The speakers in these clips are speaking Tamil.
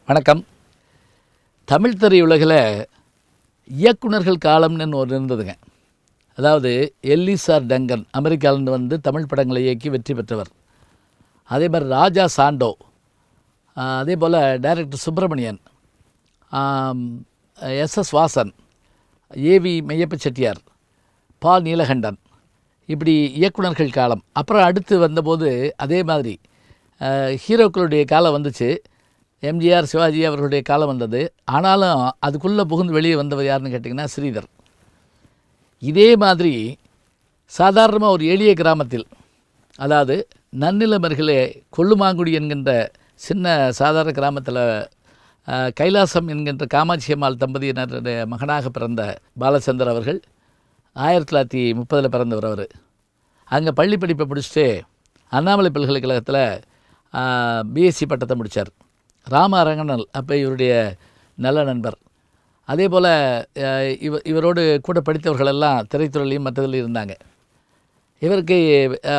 வணக்கம். தமிழ் திரையுலகில் இயக்குனர்கள் காலம்னு ஒரு இருந்ததுங்க. அதாவது எல்லிசார் டங்கன் அமெரிக்காவிலேருந்து வந்து தமிழ் படங்களை இயக்கி வெற்றி பெற்றவர். அதே மாதிரி ராஜா சாண்டோ, அதே போல் director Subramanian, SS Vasan, AV Meiyappa Chettiar, பா நீலகண்டன், இப்படி இயக்குனர்கள் காலம். அப்புறம் அடுத்து வந்தபோது அதே மாதிரி ஹீரோக்களுடைய காலம் வந்துச்சு. எம்ஜிஆர், சிவாஜி அவர்களுடைய காலம் வந்தது. ஆனாலும் அதுக்குள்ளே புகுந்து வெளியே வந்தவர் யாருன்னு கேட்டிங்கன்னா ஸ்ரீதர். இதே மாதிரி சாதாரணமாக ஒரு எளிய கிராமத்தில், அதாவது நன்னிலமர்களே கொள்ளுமாங்குடி என்கின்ற சின்ன சாதாரண கிராமத்தில் கைலாசம் என்கின்ற காமாட்சி அம்மாள் தம்பதியினருடைய மகனாக பிறந்த பாலச்சந்தர் அவர்கள் 1930 பிறந்தவர். அவர் அங்கே பள்ளி படிப்பை முடிச்சுட்டு அண்ணாமலை பல்கலைக்கழகத்தில் பிஎஸ்சி பட்டத்தை முடித்தார். ராம அரங்கனல் அப்போ இவருடைய நல்ல நண்பர். அதே போல் இவரோடு கூட படித்தவர்களெல்லாம் திரைத்துறையிலையும் மற்றதிலையும் இருந்தாங்க. இவருக்கு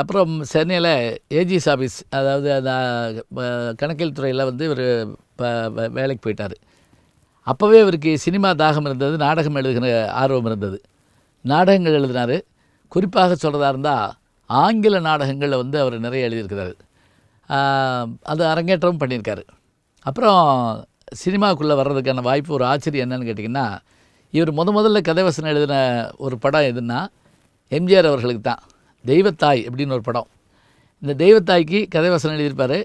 அப்புறம் சென்னையில் ஏஜிஎஸ் ஆஃபீஸ், அதாவது அந்த கணக்கியல் துறையில் வந்து இவர் வேலைக்கு போயிட்டார். அப்போவே இவருக்கு சினிமா தாகம் இருந்தது, நாடகம் எழுதுகிற ஆர்வம் இருந்தது. நாடகங்கள் எழுதினார். குறிப்பாக சொல்கிறதா இருந்தால் ஆங்கில நாடகங்களில் வந்து அவர் நிறைய எழுதியிருக்கிறார். அது அரங்கேற்றமும் பண்ணியிருக்காரு. அப்புறம் சினிமாவுக்குள்ளே வர்றதுக்கான வாய்ப்பு, ஒரு ஆச்சரியம் என்னன்னு கேட்டிங்கன்னா, இவர் முதல்ல கதைவசனம் எழுதின ஒரு படம் எதுன்னா எம்ஜிஆர் அவர்களுக்கு தான். தெய்வத்தாய் அப்படின்னு ஒரு படம். இந்த தெய்வத்தாய்க்கு கதைவசனம் எழுதியிருப்பார்.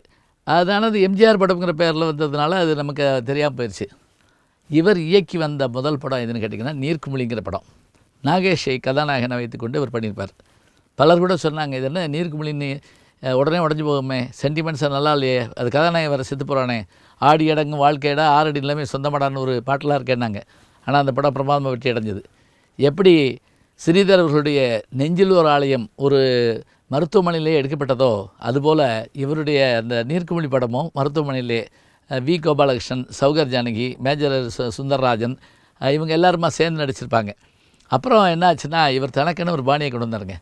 அதனால எம்ஜிஆர் படம்ங்கிற பேரில் வந்ததுனால அது நமக்கு தெரியாமல் போயிடுச்சு. இவர் இயக்கி வந்த முதல் படம் எதுன்னு கேட்டிங்கன்னா நீர்க்குமிழிங்கிற படம். நாகேஷை கதாநாயகனை வைத்துக்கொண்டு இவர் பண்ணியிருப்பார். பலர் கூட சொன்னாங்க, இது என்ன நீர்க்குமிழின்னு உடனே உடஞ்சி போகுமே, சென்டிமெண்ட்ஸாக நல்லா இல்லையே, அது கதாநாயகன் வர செத்து போகிறானே, ஆடி அடங்கும் வாழ்க்கையிட ஆறடி நிலைமை சொந்தமாடான்னு ஒரு பாட்டெலாம் இருக்கேன்னாங்க. ஆனால் அந்த படம் பிரமாதமாக வெற்றி அடைஞ்சது. எப்படி ஸ்ரீதர் அவர்களுடைய நெஞ்சில் ஒரு ஆலயம் ஒரு மருத்துவமனையிலே எடுக்கப்பட்டதோ, அதுபோல் இவருடைய அந்த நீர்க்குமிழி படமும் மருத்துவமனையிலே வி கோபாலகிருஷ்ணன், சௌகர் ஜானகி, மேஜர் சுந்தரராஜன், இவங்க எல்லாருமா சேர்ந்து நடிச்சிருப்பாங்க. அப்புறம் என்ன ஆச்சுன்னா, இவர் தனக்குன்னு ஒரு பாணியை கொண்டு வந்தாருங்க.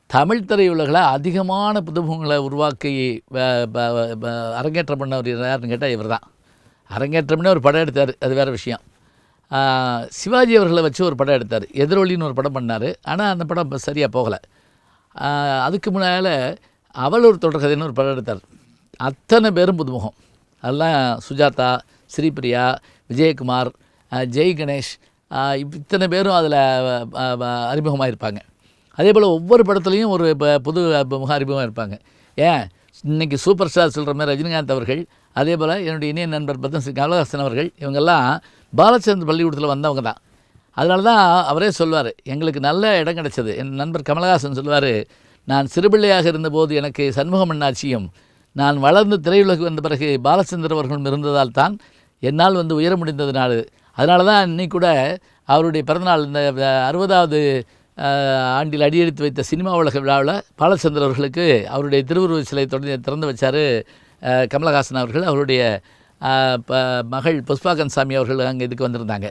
தமிழ் திரையுலகில் அதிகமான புதுமுகங்களை உருவாக்கி அரங்கேற்றம் பண்ணவர் யாருன்னு கேட்டால் இவர் தான். அரங்கேற்றம்னே ஒரு படம் எடுத்தார், அது வேறு விஷயம். சிவாஜி அவர்களை வச்சு ஒரு படம் எடுத்தார், எதிரொலின்னு ஒரு படம் பண்ணார். ஆனால் அந்த படம் இப்போ சரியாக போகலை. அதுக்கு முன்னால் அவள் ஒரு தொடர்கதைன்னு ஒரு படம் எடுத்தார். அத்தனை பேரும் புதுமுகம். அதெல்லாம் சுஜாதா, ஸ்ரீபிரியா, விஜயகுமார், ஜெய் கணேஷ், இத்தனை பேரும் அதில் அறிமுகமாக இருப்பாங்க. அதே போல் ஒவ்வொரு படத்துலையும் ஒரு புது முக அறிமுகமாக இருப்பாங்க. ஏன் இன்றைக்கி சூப்பர் ஸ்டார் சொல்கிற மாதிரி ரஜினிகாந்த் அவர்கள், அதே போல் என்னுடைய இணைய நண்பர் பத்மஸ்ரீ கமலஹாசன் அவர்கள், இவங்கெல்லாம் பாலச்சந்தர் பள்ளிக்கூடத்தில் வந்தவங்க தான். அதனால தான் அவரே சொல்வார், எங்களுக்கு நல்ல இடம் கிடச்சது. என் நண்பர் கமலஹாசன் சொல்வார், நான் சிறுபிள்ளையாக இருந்தபோது எனக்கு சண்முகம் அண்ணாச்சியும், நான் வளர்ந்து திரையுலகு வந்த பிறகு பாலச்சந்தர் அவர்களும் இருந்ததால் தான் என்னால் வந்து உயர முடிந்ததுனால. அதனால தான் இன்னைக்கு கூட அவருடைய பிறந்தநாள், இந்த 60வது ஆண்டில் அடியெடுத்து வைத்த சினிமா உலக விழாவில் பாலச்சந்தர் அவர்களுக்கு அவருடைய திருவுருவ சிலை திறந்து வச்சார் கமலஹாசன் அவர்கள். அவருடைய மகள் புஷ்பா கன்சாமி அவர்கள் அங்கே இதுக்கு வந்திருந்தாங்க.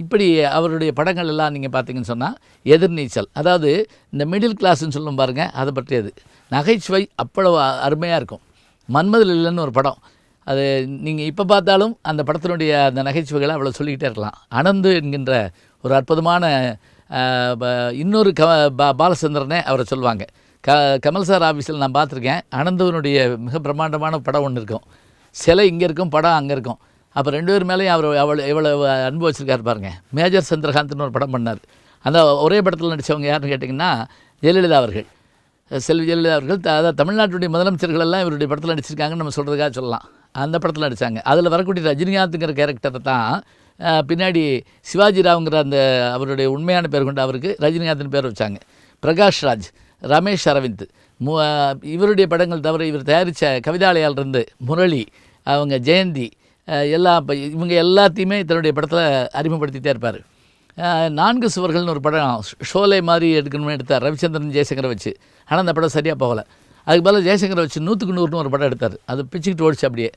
இப்படி அவருடைய படங்கள் எல்லாம் நீங்கள் பார்த்தீங்கன்னு சொன்னால் எதிர்நீச்சல், அதாவது இந்த மிடில் கிளாஸ்ன்னு சொல்லும் பாருங்கள், அதை பற்றியது. நகைச்சுவை அவ்வளவு அருமையாக இருக்கும். மன்மதில் இல்லைன்னு ஒரு படம், அது நீங்கள் இப்போ பார்த்தாலும் அந்த படத்தினுடைய அந்த நகைச்சுவைகளை அவ்வளோ சொல்லிக்கிட்டே இருக்கலாம். அனந்து என்கின்ற ஒரு அற்புதமான இன்னொரு பாலச்சந்திரனே அவரை சொல்லுவாங்க. கமல் சார் ஆஃபீஸில் நான் பார்த்துருக்கேன். அனந்தவனுடைய மிக பிரம்மாண்டமான படம் ஒன்று இருக்கும். சிலை இங்கே இருக்கும், படம் அங்கே இருக்கும். அப்போ 2 பேர் மேலேயும் அவர் எவ்வளோ அன்பு வச்சுருக்காரு பாருங்கள். மேஜர் சந்திரகாந்த்னு ஒரு படம் பண்ணார். அந்த ஒரே படத்தில் நடித்தவங்க யாருன்னு கேட்டிங்கன்னா ஜெயலலிதா அவர்கள், செல்வி ஜெயலலிதா அவர்கள். அதாவது தமிழ்நாட்டுடைய முதலமைச்சர்கள் எல்லாம் இவருடைய படத்தில் நடிச்சிருக்காங்கன்னு நம்ம சொல்கிறதுக்காக சொல்லலாம். அந்த படத்தில் நடித்தாங்க. அதில் வரக்கூடிய ரஜினிகாந்துங்கிற கேரக்டரை தான் பின்னாடி சிவாஜி ராவுங்கிற அந்த அவருடைய உண்மையான பேர் கொண்டு அவருக்கு ரஜினிகாந்த்னு பேர் வச்சாங்க. பிரகாஷ் ராஜ், ரமேஷ் அரவிந்த், இவருடைய படங்கள் தவிர இவர் தயாரித்த கவிதாலயாலிருந்து முரளி, அவங்க ஜெயந்தி, இவங்க எல்லாத்தையுமே தன்னுடைய படத்தில் அறிமுகப்படுத்திகிட்டே இருப்பார். 4 சுவர்கள்னு ஒரு படம் ஷோலை மாதிரி எடுக்கணும்னு எடுத்தார் ரவிச்சந்திரன் ஜெயசங்கரை வச்சு. ஆனால் அந்த படம் சரியாக போகலை. அதுக்கு பதில் ஜெயசங்கரை வச்சு 100க்கு 100ன்னு ஒரு படம் எடுத்தார். அது பிச்சுக்கிட்டு ஓடிச்சு அப்படியே.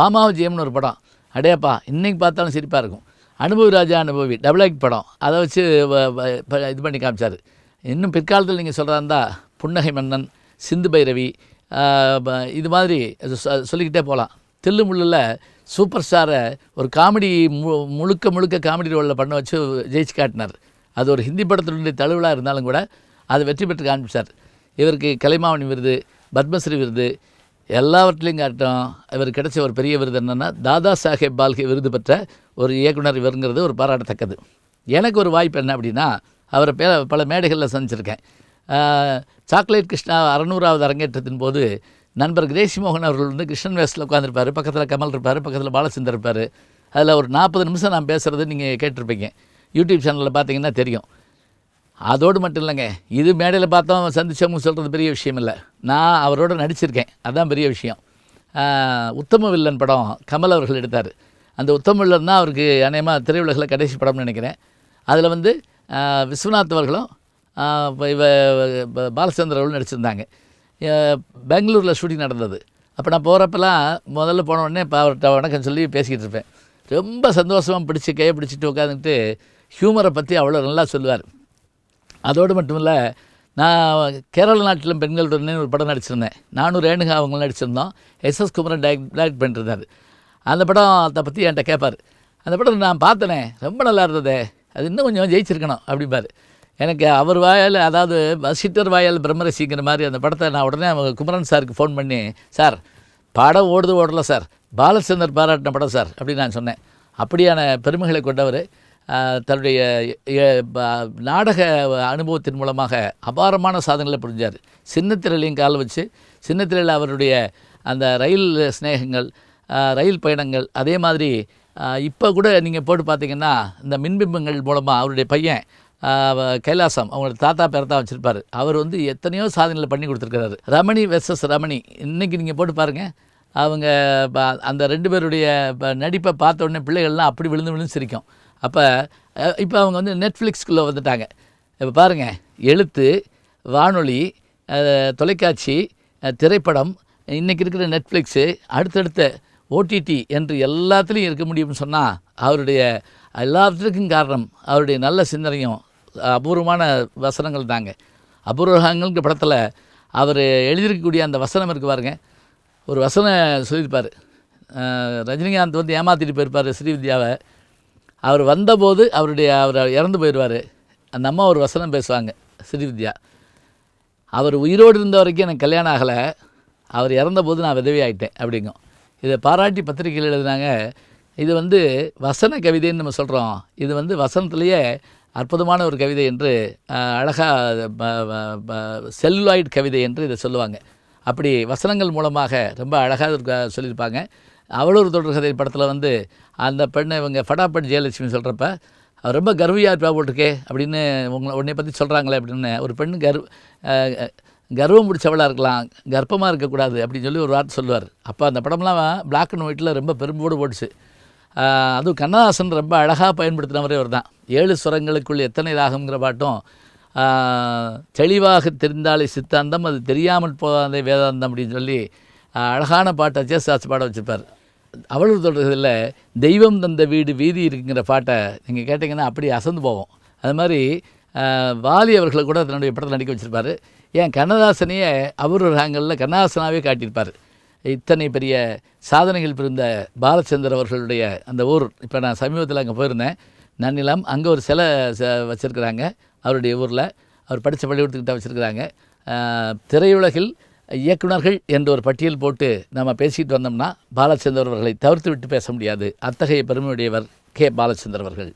பாமாவஜியம்னு ஒரு படம், அடையப்பா இன்றைக்கி பார்த்தாலும் சிரிப்பாக இருக்கும். அனுபவி ராஜா அனுபவி டபுள் ஆக்ட் படம், அதை வச்சு இது பண்ணி காமிச்சார். இன்னும் பிற்காலத்தில் நீங்கள் சொல்கிறா இருந்தால் புன்னகை மன்னன், சிந்து பைரவி, இது மாதிரி சொல்லிக்கிட்டே போகலாம். தில்லு முள்ளில் சூப்பர் ஸ்டாரை ஒரு காமெடி முழுக்க காமெடி ரோலில் பண்ண வச்சு ஜெயிச்சு காட்டினார். அது ஒரு ஹிந்தி படத்தினுடைய தழுவலாக இருந்தாலும் கூட அதை வெற்றி பெற்று காண்பிச்சார். இவருக்கு கலைமாமணி விருது, பத்மஸ்ரீ விருது எல்லாவற்றிலையும் காட்டும். இவர் கிடைச்ச ஒரு பெரிய விருது என்னென்னா தாதா சாஹேப் பால்கே விருது பெற்ற ஒரு இயக்குனர் இவருங்கிறது ஒரு பாராட்டத்தக்கது. எனக்கு ஒரு வாய்ப்பு என்ன அப்படின்னா, அவரை பல மேடைகளில் சந்திச்சிருக்கேன். சாக்லேட் கிருஷ்ணா 600வது அரங்கேற்றத்தின் போது நண்பர் கிரேசி மோகன் அவர்கள் வந்து கிருஷ்ணன் வேஷத்தில் உட்காந்துருப்பார். பக்கத்தில் கமல் இருப்பார், பக்கத்தில் பாலச்சந்தர் இருப்பார். அதில் ஒரு 40 நிமிஷம் நான் பேசுகிறது நீங்கள் கேட்டிருப்பீங்க. யூடியூப் சேனலில் பார்த்தீங்கன்னா தெரியும். அதோடு மட்டும் இல்லைங்க, இது மேடையில் பார்த்தோம் சந்திச்சவங்க சொல்கிறது பெரிய விஷயம் இல்லை. நான் அவரோட நடிச்சிருக்கேன், அதுதான் பெரிய விஷயம். உத்தம வில்லன் படம் கமல் அவர்கள் எடுத்தார். அந்த உத்தம வில்லன் தான் அவருக்கு அநேகமாக திரையுலகில் கடைசி படம்னு நினைக்கிறேன். அதில் வந்து விஸ்வநாத் அவர்களும் பாலச்சந்தர் அவர்களும் நடிச்சிருந்தாங்க. பெங்களூரில் ஷூட்டிங் நடந்தது. அப்போ நான் போகிறப்பெல்லாம் முதல்ல போன உடனே அவர்கிட்ட வணக்கம் சொல்லி பேசிக்கிட்டு இருப்பேன். ரொம்ப சந்தோஷமாக கையை பிடிச்சிட்டு உட்காந்துட்டு ஹியூமரை பற்றி அவ்வளோ நல்லா சொல்லுவார். அதோடு மட்டும் இல்லை, நான் கேரள நாட்டிலும் பெண்களுடனே ஒரு படம் நடிச்சிருந்தேன். நானும் ரேணுகா அவங்களும் நடிச்சிருந்தோம். எஸ்எஸ் குமரன் டைரக்ட் பண்ணிருந்தார். அந்த படத்தை பற்றி என்கிட்ட கேட்பார். அந்த படம் நான் பார்த்தனே, ரொம்ப நல்லா இருந்ததே, அது இன்னும் கொஞ்சம் ஜெயிச்சிருக்கணும் அப்படிம்பார். எனக்கு அவர் வாயால், அதாவது வசிட்டர் வாயால் பிரம்மரசிங்கிற மாதிரி அந்த படத்தை நான் உடனே குமரன் சாருக்கு ஃபோன் பண்ணி, சார் படம் ஓடலை சார், பாலச்சந்தர் பாராட்டின படம் சார் அப்படின்னு நான் சொன்னேன். அப்படியான பெருமைகளை கொண்டவர். தன்னுடைய நாடக அனுபவத்தின் மூலமாக அபாரமான சாதனைகளை புரிஞ்சார். சின்னத்திரையிலையும் கால் வச்சு, சின்னத்திரையில் அவருடைய அந்த ரயில் ஸ்நேகங்கள், ரயில் பயணங்கள், அதே மாதிரி இப்போ கூட நீங்கள் போட்டு பார்த்தீங்கன்னா இந்த மின்பிம்பங்கள் மூலமாக அவருடைய பையன் கைலாசம் அவங்களோட தாத்தா பேரை தான் வச்சுருப்பார். அவர் வந்து எத்தனையோ சாதனைகளை பண்ணி கொடுத்துருக்கிறாரு. ரமணி வெர்சஸ் ரமணி இன்றைக்கி நீங்கள் போட்டு பாருங்கள். அவங்க அந்த 2 பேருடைய நடிப்பை பார்த்த உடனே பிள்ளைகள்லாம் அப்படி விழுந்து சிரிக்கும். அப்போ இப்போ அவங்க வந்து நெட்ஃப்ளிக்ஸ்குள்ளே வந்துட்டாங்க. இப்போ பாருங்கள், எழுத்து, வானொலி, தொலைக்காட்சி, திரைப்படம், இன்றைக்கி இருக்கிற நெட்ஃப்ளிக்ஸு, அடுத்தடுத்த ஓடிடி என்று எல்லாத்துலேயும் இருக்க முடியும்னு சொன்னால் அவருடைய எல்லாத்துக்கும் காரணம் அவருடைய நல்ல சிந்தனையும் அபூர்வமான வசனங்கள் தாங்க. அபூர்வங்கள்ங்கிற படத்தில் அவர் எழுதியிருக்கக்கூடிய அந்த வசனம் இருக்கு பாருங்க. ஒரு வசனம் சொல்லியிருப்பார். ரஜினிகாந்த் வந்து ஏமாற்றிட்டு போயிருப்பார் ஸ்ரீவித்யாவை. அவர் வந்தபோது அவர் இறந்து போயிடுவார். அந்த அம்மா ஒரு வசனம் பேசுவாங்க, ஸ்ரீவித்யா, அவர் உயிரோடு இருந்த வரைக்கும் எனக்கு கல்யாணம் ஆகலை, அவர் இறந்தபோது நான் விதவி ஆகிட்டேன் அப்படிங்கும். இதை பாராட்டி பத்திரிகையில் எழுதினாங்க. இது வந்து வசன கவிதைன்னு நம்ம சொல்கிறோம். இது வந்து வசனத்துலேயே அற்புதமான ஒரு கவிதை என்று, அழகாக செல்லுலாய்ட் கவிதை என்று இதை சொல்லுவாங்க. அப்படி வசனங்கள் மூலமாக ரொம்ப அழகாக சொல்லியிருப்பாங்க. அவளூர் தொடர்கதை படத்தில் வந்து அந்த பெண்ணை இவங்க ஃபடாபட் ஜெயலட்சுமி சொல்கிறப்ப அவர் ரொம்ப கர்வியாக இருப்பா போட்டிருக்கே அப்படின்னு உன்னை பற்றி சொல்கிறாங்களே அப்படின்னு. ஒரு பெண் கர்வம் பிடிச்சவளாக இருக்கலாம், கர்ப்பமாக இருக்கக்கூடாது அப்படின்னு சொல்லி ஒரு வார்த்தை சொல்லுவார். அப்போ அந்த படம்லாம் பிளாக் அண்ட் ஒயிட்டில் ரொம்ப பெரும்போடு போட்டுச்சு. அதுவும் கண்ணதாசன் ரொம்ப அழகாக பயன்படுத்தினவரே அவர் தான். 7 சுரங்களுக்குள் எத்தனை ராகம்ங்கிற பாட்டும், தெளிவாக தெரிந்தாலே சித்தாந்தம், அது தெரியாமல் போகாதே வேதாந்தம் அப்படின்னு சொல்லி அழகான பாட்டை ஜேசாஸ் பாட வச்சுருப்பார். அவளூர் தொடர்கதையில் தெய்வம் தந்த வீடு வீதி இருக்குங்கிற பாட்டை நீங்கள் கேட்டிங்கன்னா அப்படி அசந்து போவோம். அது மாதிரி வாலி அவர்களை கூட தன்னுடைய படத்தில் நடிக்க வச்சுருப்பார். ஏன் கண்ணதாசனையே அவர் ராகங்களில் கண்ணதாசனாகவே காட்டியிருப்பார். இத்தனை பெரிய சாதனைகள் புரிந்த பாலச்சந்தர் அவர்களுடைய அந்த ஊர், இப்போ நான் சமீபத்தில் அங்கே போயிருந்தேன், நன்னிலம். அங்கே ஒரு சிலை வச்சுருக்கிறாங்க அவருடைய ஊரில். அவர் படித்த பள்ளிக்கூடத்துக்கிட்ட வச்சுருக்கிறாங்க. திரையுலகில் இயக்குனர்கள் என்ற ஒரு பட்டியல் போட்டு நம்ம பேசிகிட்டு வந்தோம்னா பாலச்சந்தர் அவர்களை தவிர்த்து விட்டு பேச முடியாது. அத்தகைய பெருமையுடையவர் கே. பாலச்சந்தர் அவர்கள்.